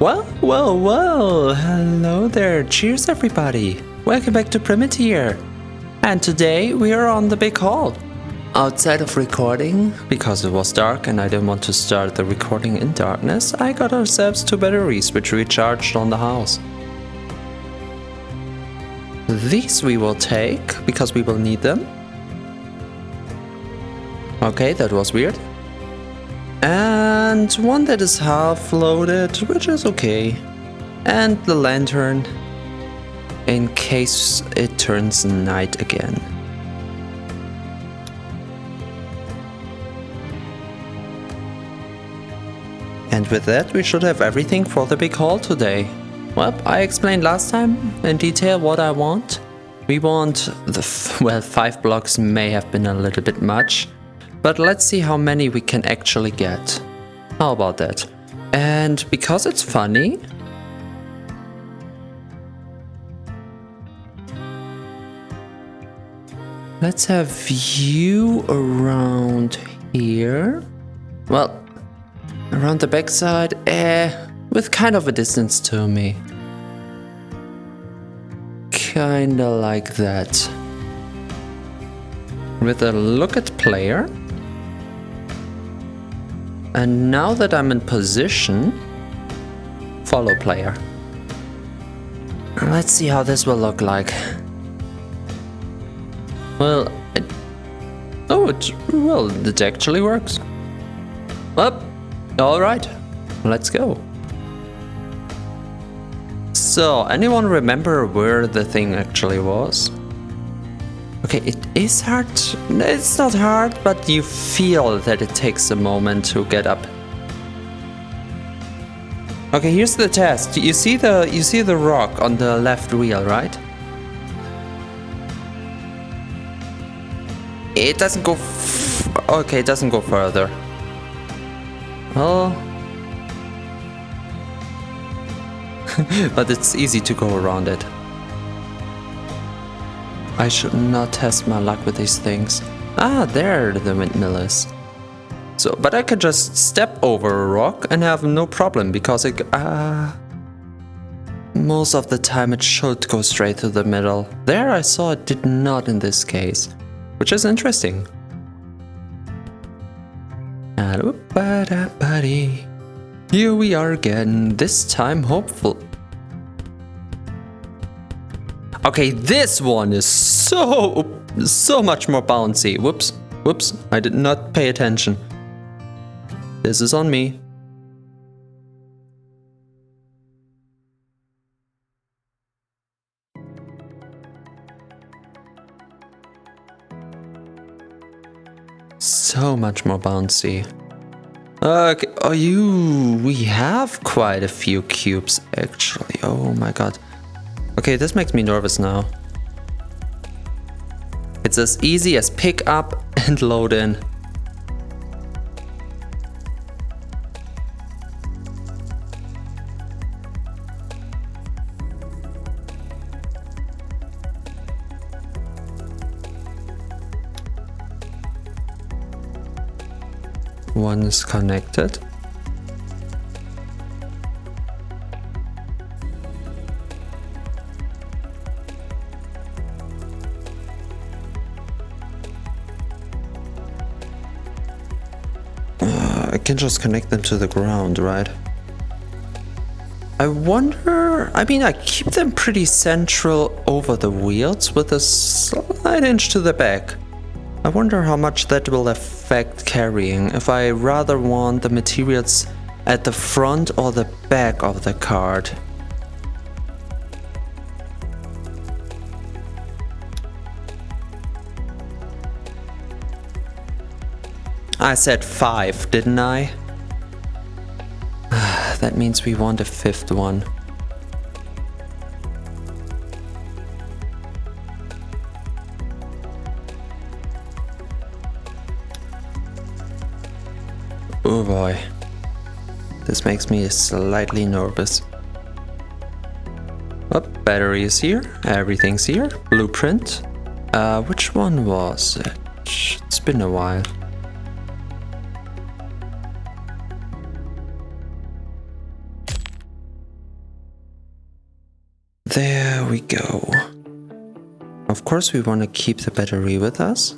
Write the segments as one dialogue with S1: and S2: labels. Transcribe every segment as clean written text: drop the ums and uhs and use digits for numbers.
S1: Well, hello there, cheers everybody. Welcome back to Primitier. And today we are on the big hall. Outside of recording, because it was dark and I didn't want to start the recording in darkness, I got ourselves 2 batteries which we charged on the house. These we will take, because we will need them. Okay, that was weird. And one that is half loaded, which is okay. And the lantern, in case it turns night again. And with that, we should have everything for the big haul today. Well, I explained last time in detail what I want. We want the 5 blocks may have been a little bit much. But let's see how many we can actually get. How about that? And because it's funny, let's have you around here. Well, around the backside, with kind of a distance to me. Kinda like that. With a look at player. And now that I'm in position, follow player. Let's see how this will look like. Well, it actually works. Well, alright, let's go. So, anyone remember where the thing actually was? Okay, it is hard. It's not hard, but you feel that it takes a moment to get up. Okay, here's the test. You see the rock on the left wheel, right? It doesn't go. Okay, it doesn't go further. Well, but it's easy to go around it. I should not test my luck with these things. Ah, there the windmill is. So, but I could just step over a rock and have no problem because it, most of the time it should go straight to the middle. There I saw it did not in this case, which is interesting. And here we are again, this time hopeful. Okay, this one is so much more bouncy. Whoops, I did not pay attention. This is on me. So much more bouncy. Okay, we have quite a few cubes actually. Oh my god. Okay, this makes me nervous now. It's as easy as pick up and load in. One is connected. I can just connect them to the ground, right? I wonder... I mean, I keep them pretty central over the wheels with a slight inch to the back. I wonder how much that will affect carrying, if I rather want the materials at the front or the back of the cart. I said 5, didn't I? That means we want a 5th one. Oh boy. This makes me slightly nervous. Oh, battery is here. Everything's here. Blueprint. Which one was it? It's been a while. There we go. Of course we want to keep the battery with us.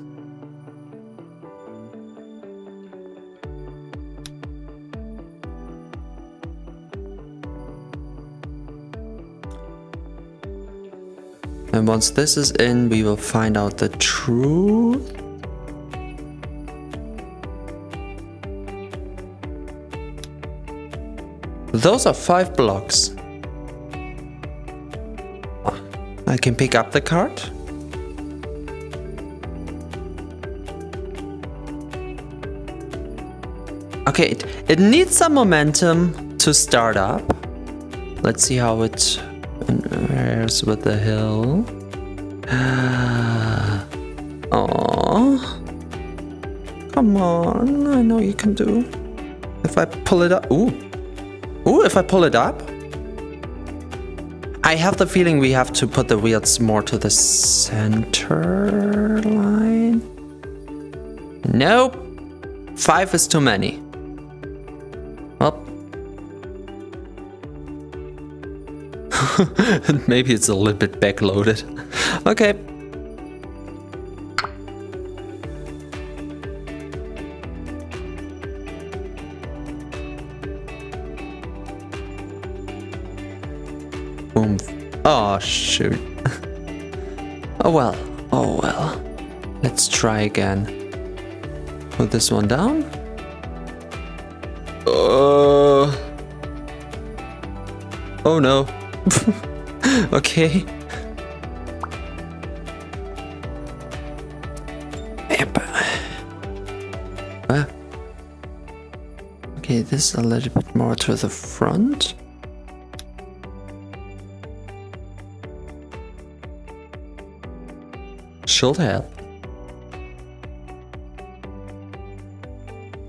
S1: And once this is in, we will find out the truth. Those are 5 blocks. I can pick up the card. Okay, it needs some momentum to start up. Let's see how it fares with the hill. Oh, come on! I know you can do. If I pull it up, ooh, if I pull it up. I have the feeling we have to put the wheels more to the center line. Nope. 5 is too many. Well. Maybe it's a little bit backloaded. Okay. Boom. Oh, shoot. Oh well. Oh well. Let's try again. Put this one down. Oh no. Okay. Yep. Okay, this a little bit more to the front. Should help.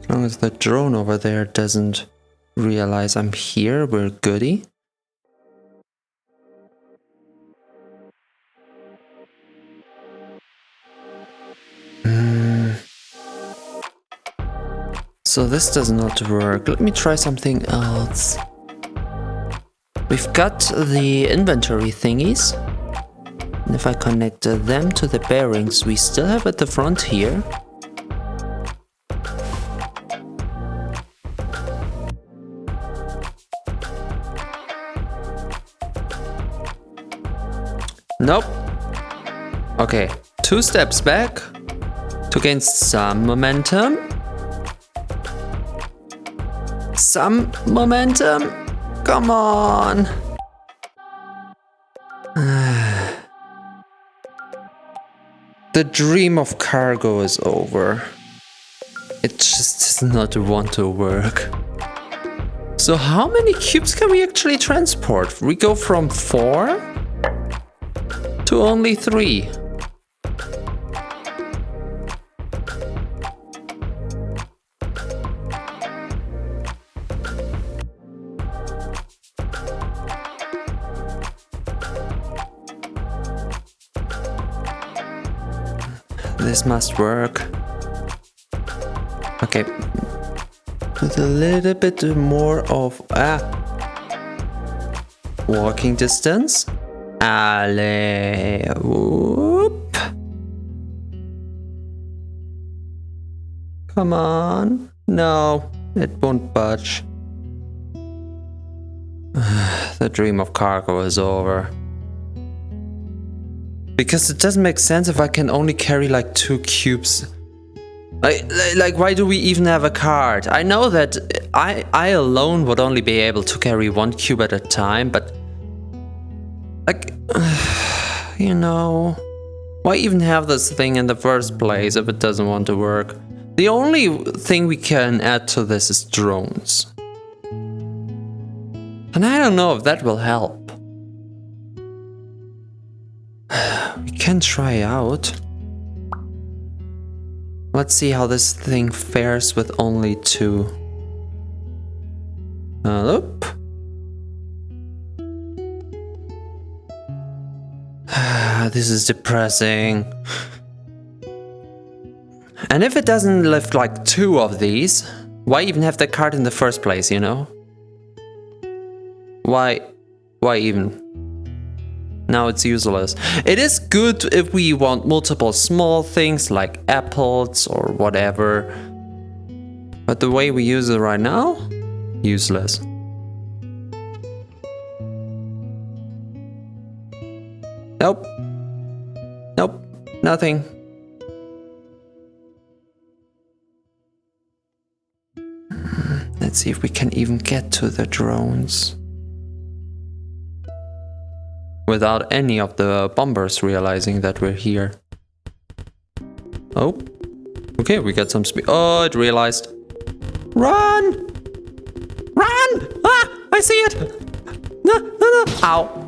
S1: As long as the drone over there doesn't realize I'm here, we're goody. So this does not work. Let me try something else. We've got the inventory thingies. And if I connect them to the bearings we still have at the front here. Nope. Okay, 2 steps back to gain some momentum. Some momentum. Come on. The dream of cargo is over. It just does not want to work. So how many cubes can we actually transport? We go from 4 to only 3. This must work. Okay. With a little bit more of walking distance. Alley. Whoop. Come on. No, it won't budge. The dream of cargo is over. Because it doesn't make sense if I can only carry like 2 cubes. Like why do we even have a cart? I know that I alone would only be able to carry 1 cube at a time, but like, you know, why even have this thing in the first place if it doesn't want to work? The only thing we can add to this is drones. And I don't know if that will help. We can try out. Let's see how this thing fares with only 2. Oop. This is depressing. And if it doesn't lift like 2 of these, why even have the cart in the first place, you know? Why even? Now it's useless. It is good if we want multiple small things like apples or whatever. But the way we use it right now, useless. Nope. Nope. Nothing. Let's see if we can even get to the drones without any of the bombers realizing that we're here. Oh. Okay, we got some speed. Oh, it realized. Run! Run! Ah! I see it! No, no, no! Ow!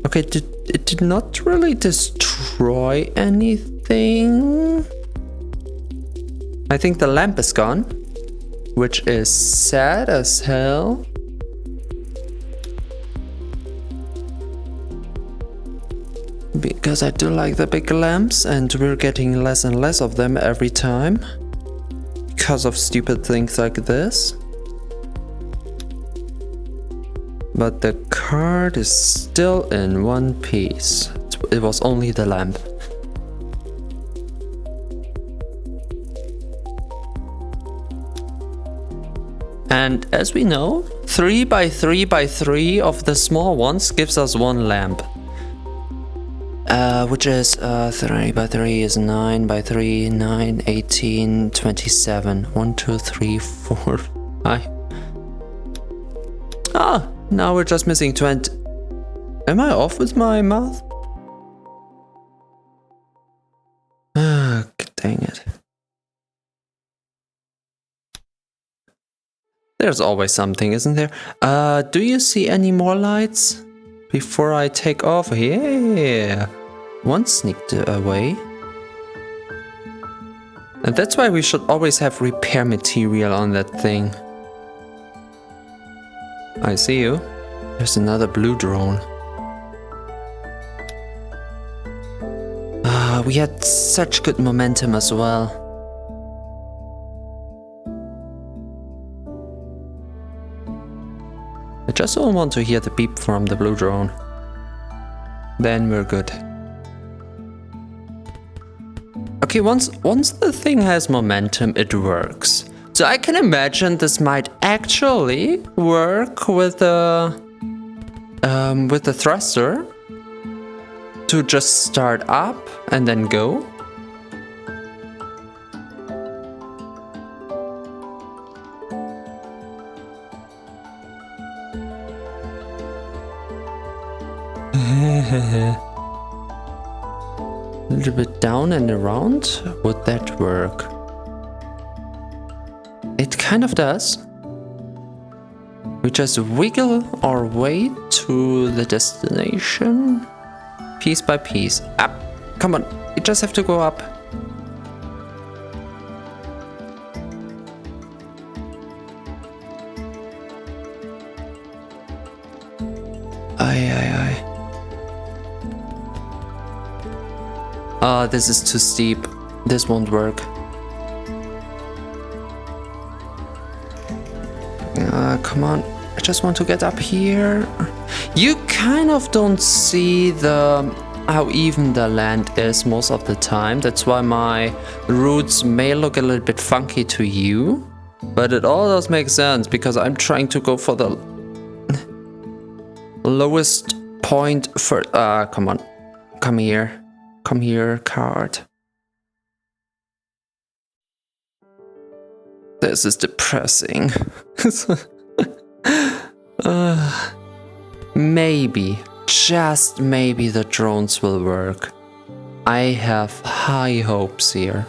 S1: Okay, it did not really destroy anything. I think the lamp is gone, which is sad as hell. Because I do like the big lamps and we're getting less and less of them every time. Because of stupid things like this. But the card is still in one piece. It was only the lamp. And as we know, 3 by 3 by 3 of the small ones gives us one lamp. Which is 3 by 3 is 9 by 3, 9, 18, 27. 1, 2, 3, 4, 5. Ah, now we're just missing 20. Am I off with my math? Ah, dang it. There's always something, isn't there? Do you see any more lights before I take off? Yeah. One sneaked away. And that's why we should always have repair material on that thing. I see you. There's another blue drone. We had such good momentum as well. I just don't want to hear the beep from the blue drone. Then we're good. Okay, once the thing has momentum, it works. So I can imagine this might actually work with the thruster to just start up and then go. A little bit down and around, would that work? It kind of does. We just wiggle our way to the destination, piece by piece. Up! Come on, you just have to go up. Aye. Ah, this is too steep. This won't work. Come on. I just want to get up here. You kind of don't see how even the land is most of the time. That's why my routes may look a little bit funky to you. But it all does make sense because I'm trying to go for the lowest point for... come on. Come here. Come here, card. This is depressing. Maybe, just maybe the drones will work. I have high hopes here.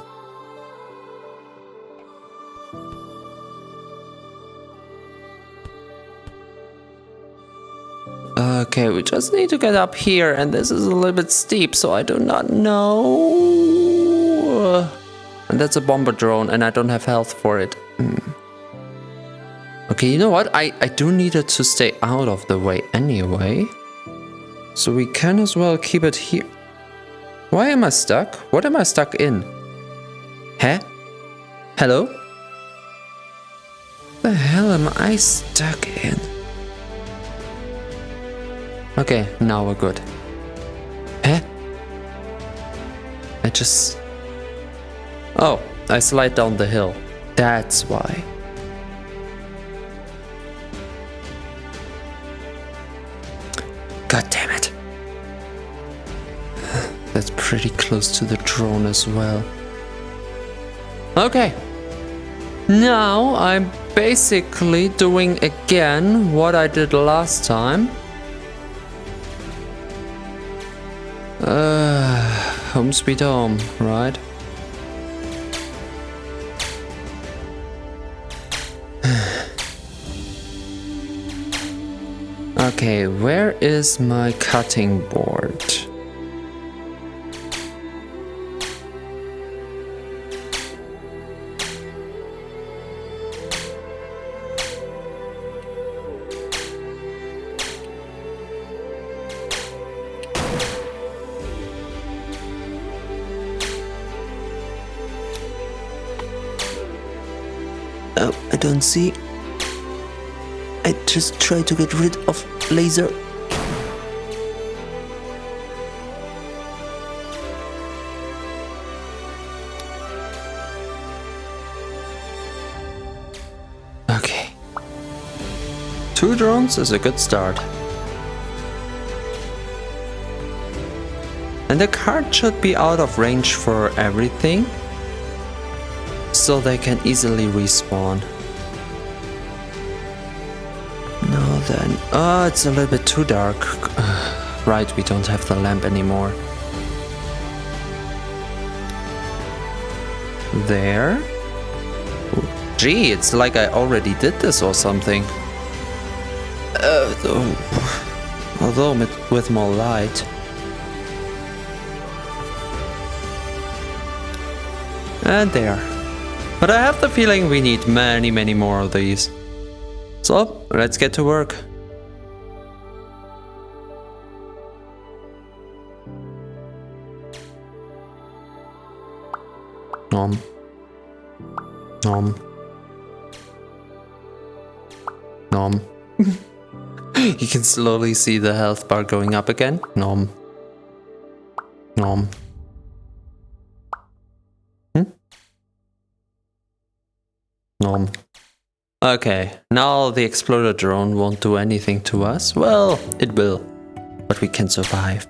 S1: Okay, we just need to get up here, and this is a little bit steep, so I do not know. And that's a bomber drone, and I don't have health for it. Okay, you know what? I do need it to stay out of the way anyway. So we can as well keep it here. Why am I stuck? What am I stuck in? Huh? Hello? The hell am I stuck in? Okay, now we're good. Huh? I just... Oh, I slide down the hill. That's why. God damn it. That's pretty close to the drone as well. Okay. Now I'm basically doing again what I did last time. Home sweet home, right? Okay, where is my cutting board? Oh, I don't see. I just try to get rid of laser. Okay. 2 drones is a good start. And the cart should be out of range for everything, so they can easily respawn. No then. Oh, it's a little bit too dark. Right, we don't have the lamp anymore. There. Gee, it's like I already did this or something. Although with more light. And there. But I have the feeling we need many, many more of these. So, let's get to work. Nom. Nom. Nom. You can slowly see the health bar going up again. Nom. Nom. Nom. Okay, now the exploder drone won't do anything to us. Well, it will, but we can survive.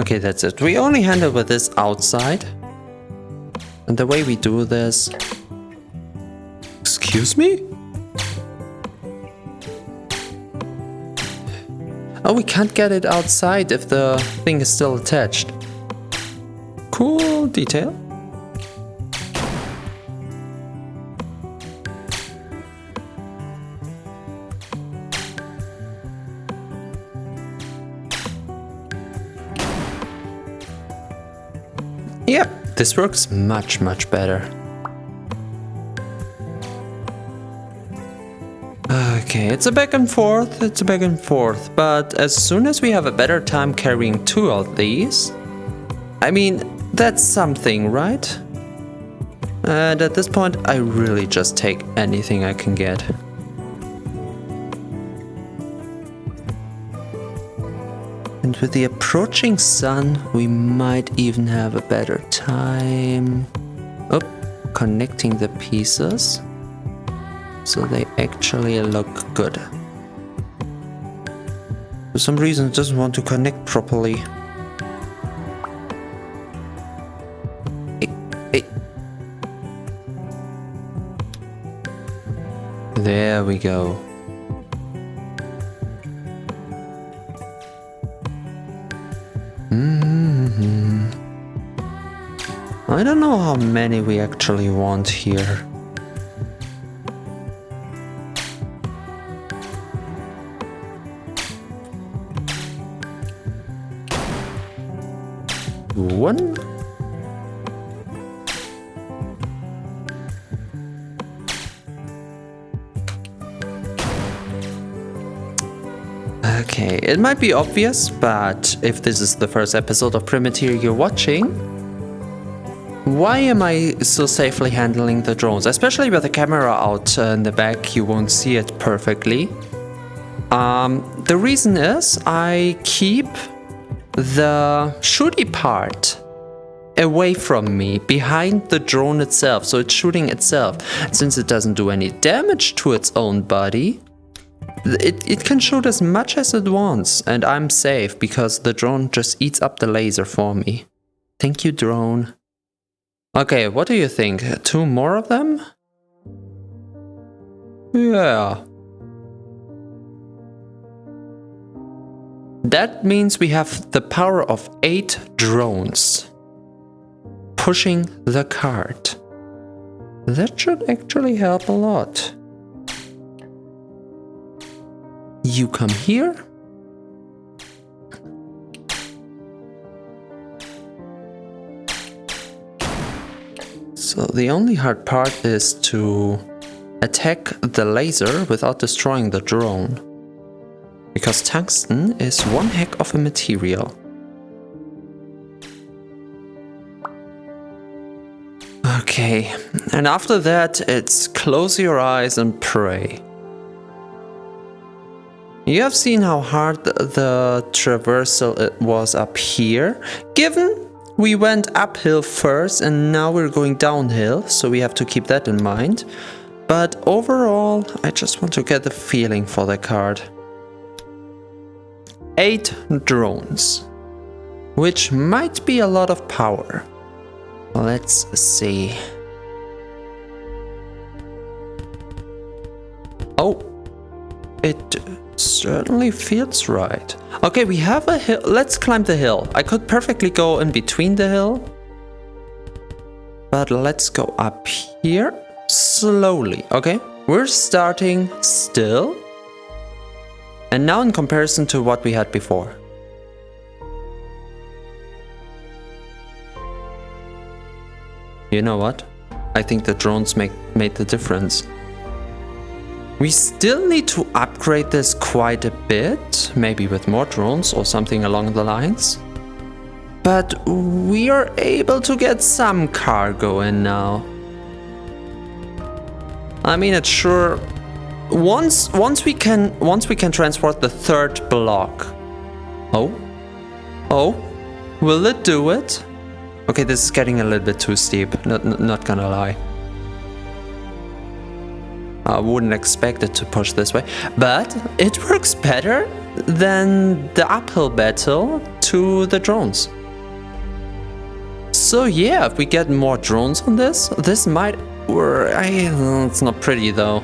S1: Okay, that's it. We only handle with this outside. And the way we do this... Excuse me? Oh, we can't get it outside if the thing is still attached. Cool detail. Yep, this works much, much better. Okay, it's a back and forth, but as soon as we have a better time carrying 2 of these, I mean, that's something, right? And at this point, I really just take anything I can get. And with the approaching sun, we might even have a better time. Oh, connecting the pieces. So they actually look good. For some reason it doesn't want to connect properly. There we go. I don't know how many we actually want here. One. Okay, it might be obvious, but if this is the first episode of Primitier you're watching, why am I so safely handling the drones? Especially with the camera out in the back, you won't see it perfectly. The reason is I keep the shooty part away from me, behind the drone itself, so it's shooting itself. Since it doesn't do any damage to its own body, it can shoot as much as it wants, and I'm safe because the drone just eats up the laser for me. Thank you, drone. Okay, what do you think? 2 more of them? Yeah. That means we have the power of 8 drones pushing the cart. That should actually help a lot. You come here. So the only hard part is to attack the laser without destroying the drone. Because tungsten is one heck of a material. Okay, and after that it's close your eyes and pray. You have seen how hard the traversal was up here. Given we went uphill first and now we're going downhill, so we have to keep that in mind. But overall, I just want to get the feeling for the card. 8 drones, which might be a lot of power. Let's see. Oh, it certainly feels right. Okay, we have a hill. Let's climb the hill. I could perfectly go in between the hill, but let's go up here slowly. Okay, we're starting still. And now in comparison to what we had before. You know what? I think the drones made the difference. We still need to upgrade this quite a bit, maybe with more drones or something along the lines. But we are able to get some cargo in now. I mean, it's sure. Once we can transport the 3rd block. Oh, will it do it? Okay, this is getting a little bit too steep. Not gonna lie. I wouldn't expect it to push this way, but it works better than the uphill battle to the drones. So yeah, if we get more drones on this might work. It's not pretty though.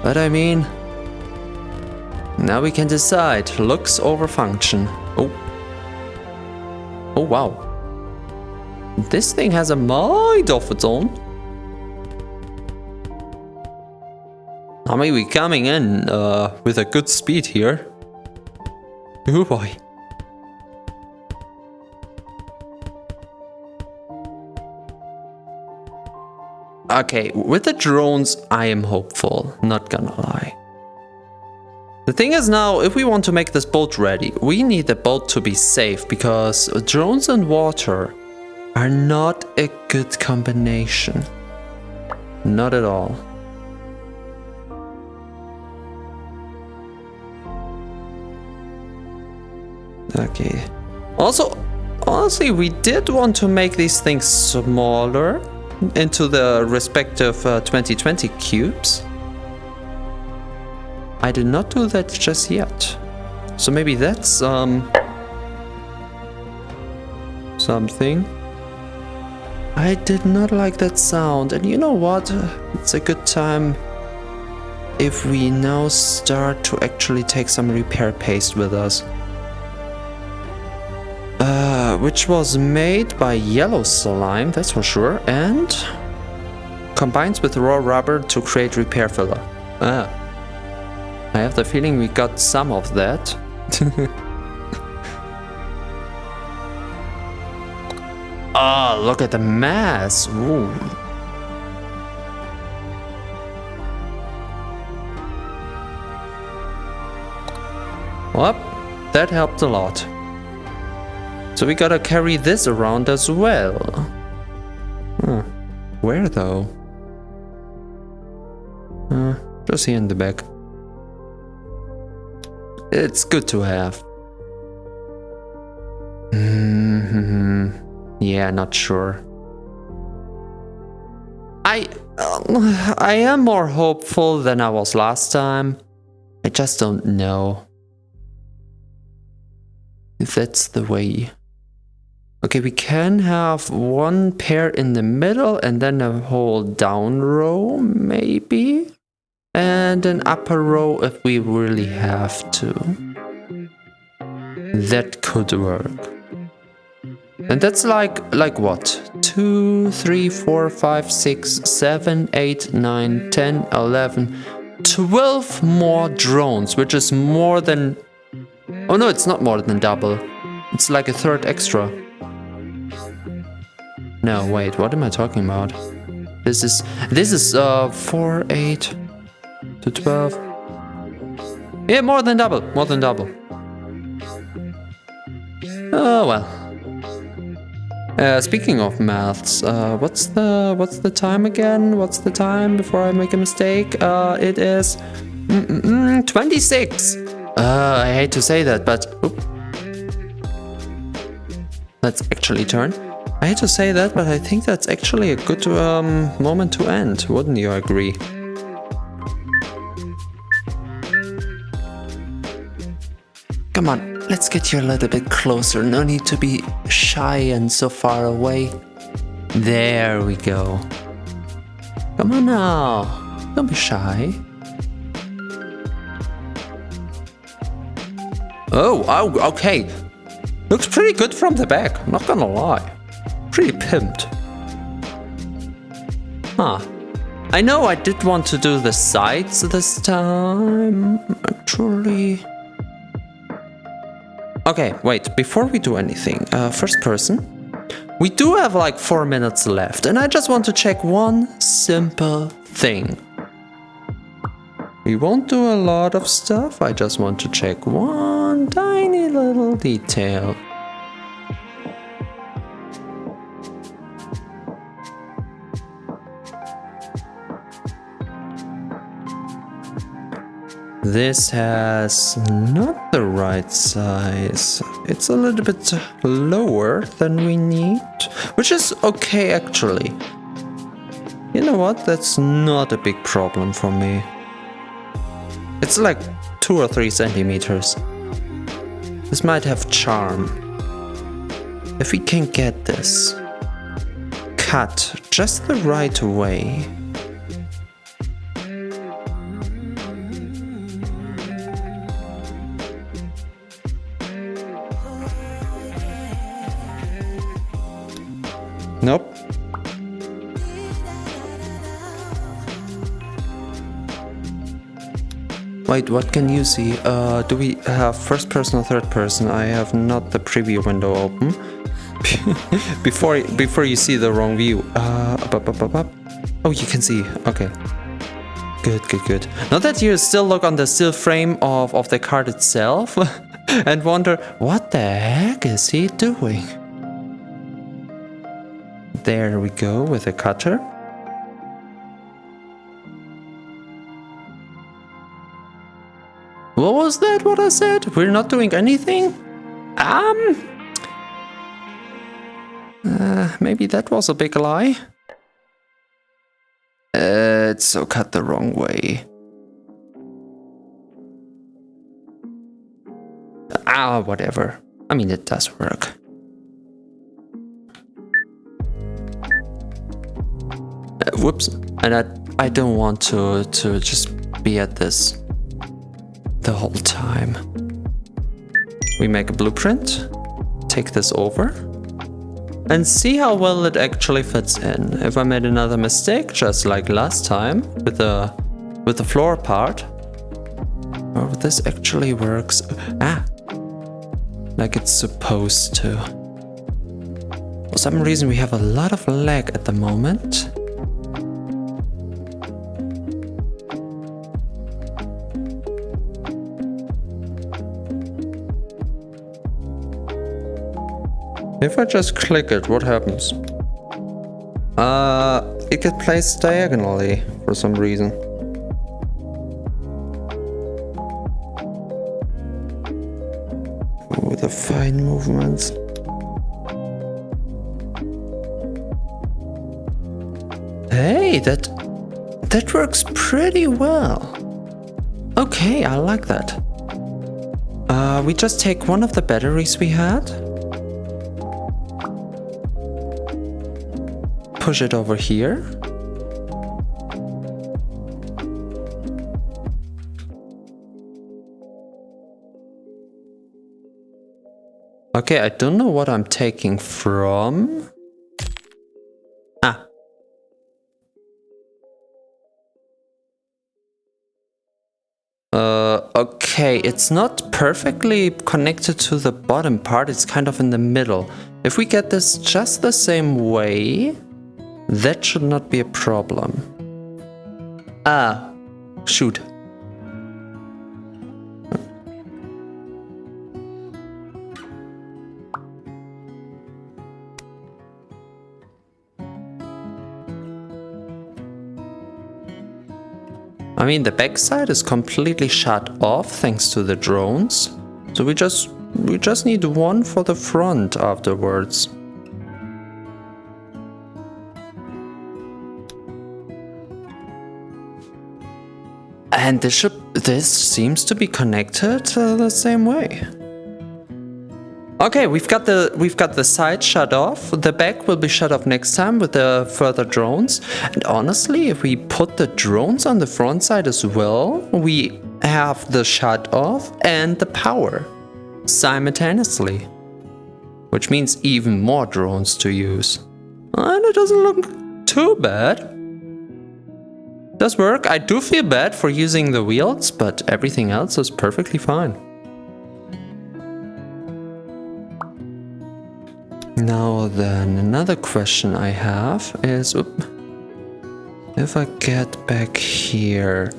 S1: But I mean, now we can decide. Looks over function. Oh wow. This thing has a mind of its own. I mean, we're coming in with a good speed here. Oh boy. Okay, with the drones, I am hopeful, not gonna lie. The thing is now, if we want to make this boat ready, we need the boat to be safe, because drones and water are not a good combination. Not at all. Okay. Also, honestly, we did want to make these things smaller into the respective 2020 cubes. I did not do that just yet. So maybe that's something. I did not like that sound, and you know what? It's a good time if we now start to actually take some repair paste with us. Which was made by yellow slime, that's for sure, and combines with raw rubber to create repair filler. I have the feeling we got some of that. Oh, look at the mass. Ooh. Well, that helped a lot. So we gotta carry this around as well. Where though? Just here in the back. It's good to have. Yeah, not sure. I am more hopeful than I was last time. I just don't know if that's the way. Okay, we can have one pair in the middle and then a whole down row, maybe? And an upper row if we really have to. That could work. And that's like what? 2, 3, 4, 5, 6, 7, 8, 9, 10, 11, 12 more drones, which is more than... Oh no, it's not more than double. It's like a third extra. No, wait, what am I talking about? This is 4, 8 to 12. Yeah, more than double, more than double. Oh well. Speaking of maths, what's the time again? What's the time before I make a mistake? It is 26. I hate to say that, but let's actually turn. I hate to say that, but I think that's actually a good moment to end. Wouldn't you agree? Come on, let's get you a little bit closer. No need to be shy and so far away. There we go. Come on now. Don't be shy. Oh, okay. Looks pretty good from the back, I'm not gonna lie. Pretty pimped. Huh. I know I did want to do the sides this time, actually. Okay, wait, before we do anything, first person. We do have like 4 minutes left, and I just want to check one simple thing. We won't do a lot of stuff, I just want to check one tiny little detail. This has not the right size. It's a little bit lower than we need, which is okay actually. You know what? That's not a big problem for me. It's like 2 or 3 centimeters. This might have charm. If we can get this cut just the right way. Nope. Wait, what can you see? Do we have first person or third person? I have not the preview window open. before you see the wrong view. Oh, you can see. Okay. Good. Now that you still look on the still frame of the card itself and wonder, what the heck is he doing? There we go with a cutter. What was that? What I said? We're not doing anything? Maybe that was a big lie. It's so cut the wrong way. Whatever. I mean, it does work. Whoops. And I don't want to just be at this the whole time. We make a blueprint, take this over, and see how well it actually fits in. If I made another mistake, just like last time with the floor part, or this actually works. Like it's supposed to. For some reason we have a lot of lag at the moment. If I just click it, what happens? It gets placed diagonally for some reason. Oh, the fine movements. Hey, that works pretty well. Okay, I like that. We just take one of the batteries we had. Push it over here. Okay, I don't know what I'm taking from. Ah. Okay, it's not perfectly connected to the bottom part, it's kind of in the middle. If we get this just the same way, that should not be a problem. Ah, shoot. I mean, the backside is completely shut off thanks to the drones. So we just need one for the front afterwards. And this seems to be connected the same way. Okay, we've got the side shut off. The back will be shut off next time with the further drones. And honestly, if we put the drones on the front side as well, we have the shut off and the power simultaneously. Which means even more drones to use. And it doesn't look too bad. Does work. I do feel bad for using the wheels, but everything else is perfectly fine. Now then, another question I have is, if I get back here,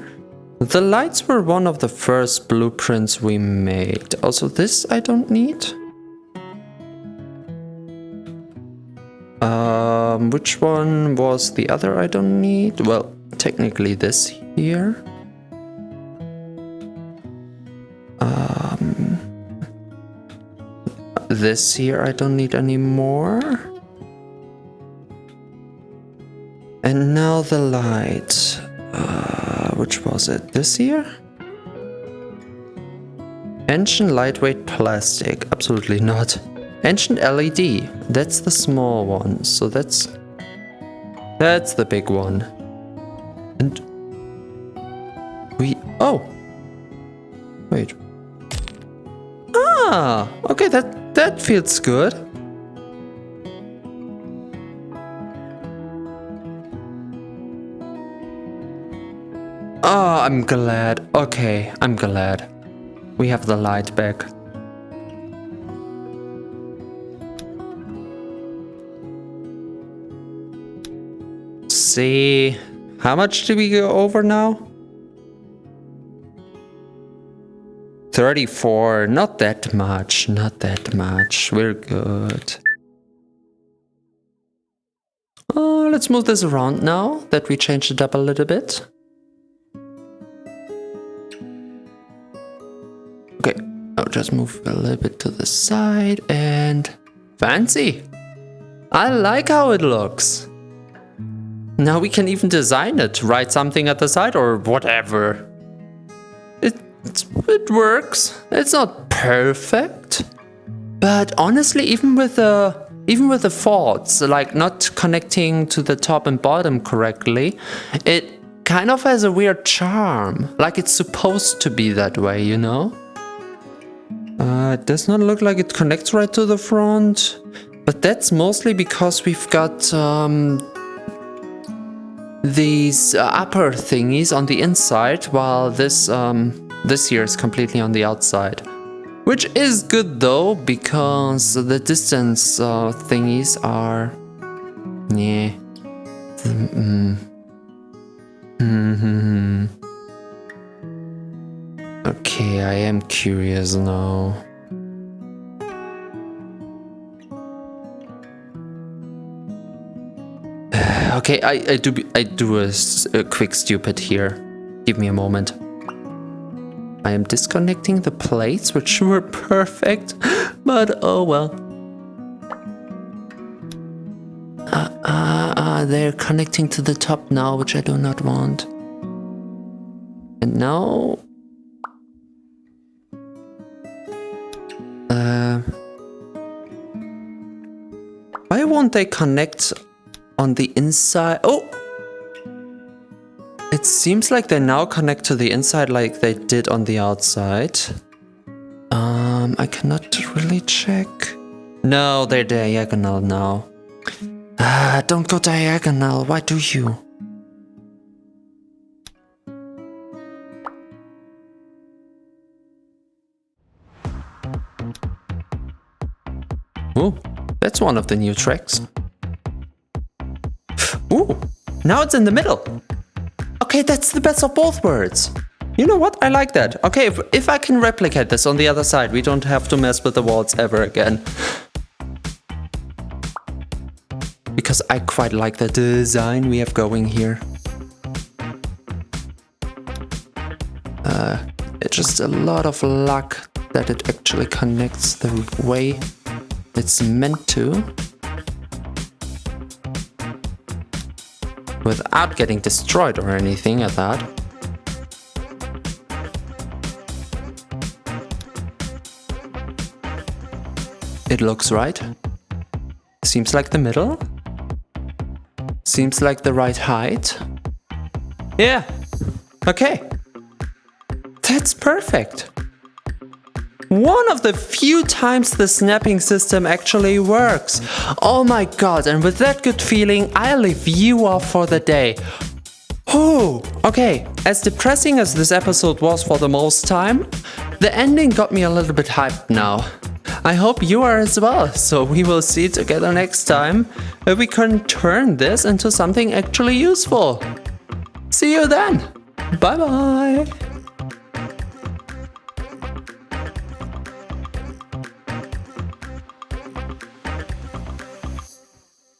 S1: the lights were one of the first blueprints we made. Also, this I don't need. Which one was the other I don't need? Well, technically this here. This here I don't need anymore. And now the light. Which was it? This here? Ancient lightweight plastic. Absolutely not. Ancient LED. That's the small one. So that's the big one. And oh! Wait. Ah! Okay, that feels good. Oh, I'm glad. Okay, I'm glad. We have the light back. See, how much did we go over now? 34, not that much, not that much. We're good. Let's move this around now that we changed it up a little bit. Okay, I'll just move a little bit to the side and fancy. I like how it looks. Now we can even design it, write something at the side or whatever. It works. It's not perfect, but honestly, even with the faults, like not connecting to the top and bottom correctly, it kind of has a weird charm. Like it's supposed to be that way, you know? It does not look like it connects right to the front, but that's mostly because we've got these upper thingies on the inside, while this here is completely on the outside. Which is good though, because the distance thingies are... yeah. Okay, I am curious now. Okay, I do a quick stupid here. Give me a moment. I am disconnecting the plates, which were perfect, but oh well. They're connecting to the top now, which I do not want. And now... why won't they connect on the inside? Oh! It seems like they now connect to the inside like they did on the outside. I cannot really check. No, they're diagonal now. Don't go diagonal. Why do you? Oh, that's one of the new tracks. Ooh, now it's in the middle. Okay, that's the best of both worlds. You know what? I like that. Okay, if I can replicate this on the other side, we don't have to mess with the walls ever again. Because I quite like the design we have going here. It's just a lot of luck that it actually connects the way it's meant to. Without getting destroyed or anything at that. It looks right. Seems like the middle. Seems like the right height. Yeah. Okay. That's perfect. One of the few times the snapping system actually works. Oh my god, and with that good feeling, I'll leave you off for the day. Oh, okay, as depressing as this episode was for the most time, the ending got me a little bit hyped now. I hope you are as well, so we will see together next time where we can turn this into something actually useful. See you then. Bye bye.